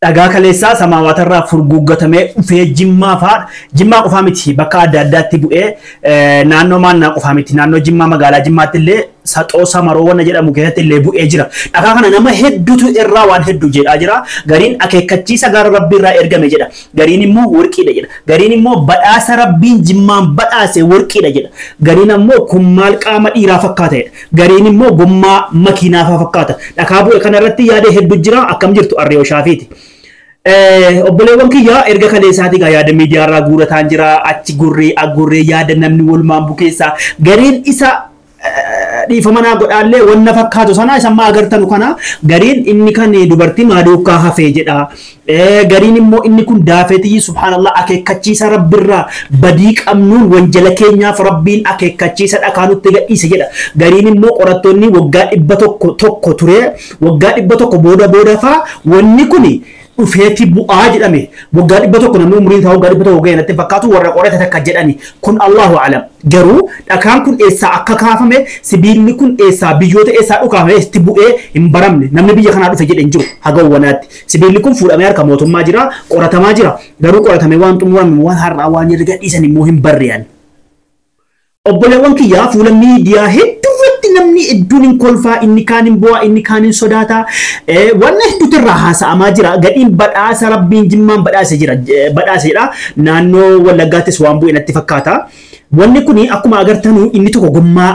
dhagaa kaleessaa samaawatarraa furguuggatamee dhufee jimmaa qofaa miti bakka adda addaatti bu'ee naannoo maannaa qofaa miti naannoo jimmaa magaalaa jimmaatti illee saxoo samaroo wanna jedhamu keessatti illee bu'ee jira. Dhagaa kana nama hedduutu irraa waan hedduu jedhaa jira. Gariin akeekkachiisa gara rabbii irraa ergame jedha. Gariin immoo warqiidha jedha. Gariin immoo badhaasa rabbiin jimmaan badhaase warqiidha jedha. Gariin immoo kun maal qaama dhiiraa fakkaata. Gariin immoo gommaa makiinaa fakkaata. Dhagaa bu'e kanarratti yaada hedduu jira. Akkam jirtu Arreeyo Shaafiiti. Obboleewwan kiyyaa erga kaleessaati gaa yaada miidiyaarraa guurataan jira. Achi gurree yaada namni walumaan bukeessaa gariin isa dhiifama naa godhaallee wanna fakkaatu sana isa amma agartanu kana gariin inni kan dubartii maaduukaa hafee jedha. Gariin immoo inni kun daafetii subhanallah akeekkachiisa rabbirraa badii qabnuun wanjala keenyaaf rabbiin akeekkachiisa dhakaanutti gadhiise jedha. Gariin immoo qorattoonni waggaa 100 ture waggaa 100 booda faa wanni kuni ufeeti bu'aa jedhame waggaa 100 namni umriin isaa waggaa 100 ga'eenatti fakkaatu warra qorate takka jedhani kun Allahu a'lam. Garuu dhakaan kun eessaa akka kaafame sibiilli kun eessaa biyyoota eessaa dhukaafame itti bu'ee hin baramne namni biyya kanaa dhufe jedhe hin jiru hagawwanaatti. Sibiilli kun fuudhamee harka mootummaa jira qoratamaa jira garuu qoratamee waan xumurame waan har'aa waan yerga gadhiisan immoo hin barreeyan. Obboleewwan kiyyaa fuula miidiyaa hedduutti namni hedduun hin kolfaa inni kaan hin bu'aa inni kaan hin sodaata wanna hedduutu irraa haasa'amaa jira. Gadhiin badhaasa rabbiin jimmaan badhaase jira badhaasedha. Naannoo Wallaggaattis waan bu'e natti fakkaata. Wanni kuni akkuma agartanu inni tokko gommaa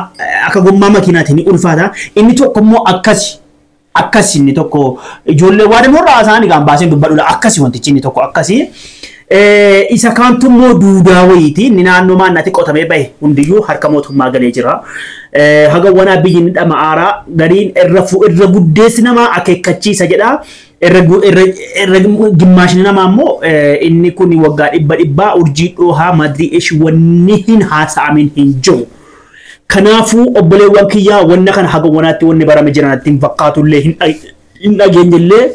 akka gommaa makiinaatiin ni ulfaata. Inni tokko immoo akkasi inni tokko ijoollee waa deemurraa isaanii gaan baaseen dubbadhuudha akkasi wantichi inni tokko akkasi. Isa kaantu immoo duudaa wayiiti inni naannoo maannatti qotamee bahe hundiyyuu harka mootummaa galee jira. Hagawwanaa biyyi dhama aaraa gariin irra guddeessi namaa akeekkachiisa jedha. Irra gimmaashni namaa immoo inni kun waggaa 100 urjii dhoohaa madrii ish wanni hin haasa'amin hin jiru. Kanaafuu obboleewwan kiyyaa wanna kana hagawwanaatti wanni barame jiranatti hin fakkaatullee hin dhageenyellee.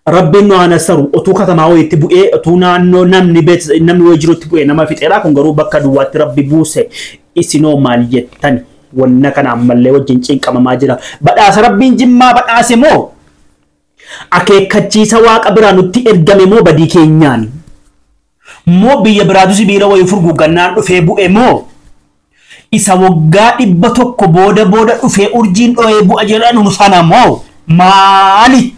Rabbiin nu anasaru otuu katamaa wayitti bu'ee otuu naannoo namni wajirutti bu'ee nama fixeedha kun garuu bakka duwwaatti rabbi buuse isinoo maal jettan wanna kana ammallee wajjin cinqamamaa jira. Badhaasa rabbiin jimmaa badhaase moo akeekkachiisa waaqa biraa nutti ergame moo badii keenyaan moo biyya biraatu sibiila wayii furguggannaan dhufee bu'e moo isa waggaa 100 booda dhufee urjiin dho'ee bu'a jedhan sana moo maali?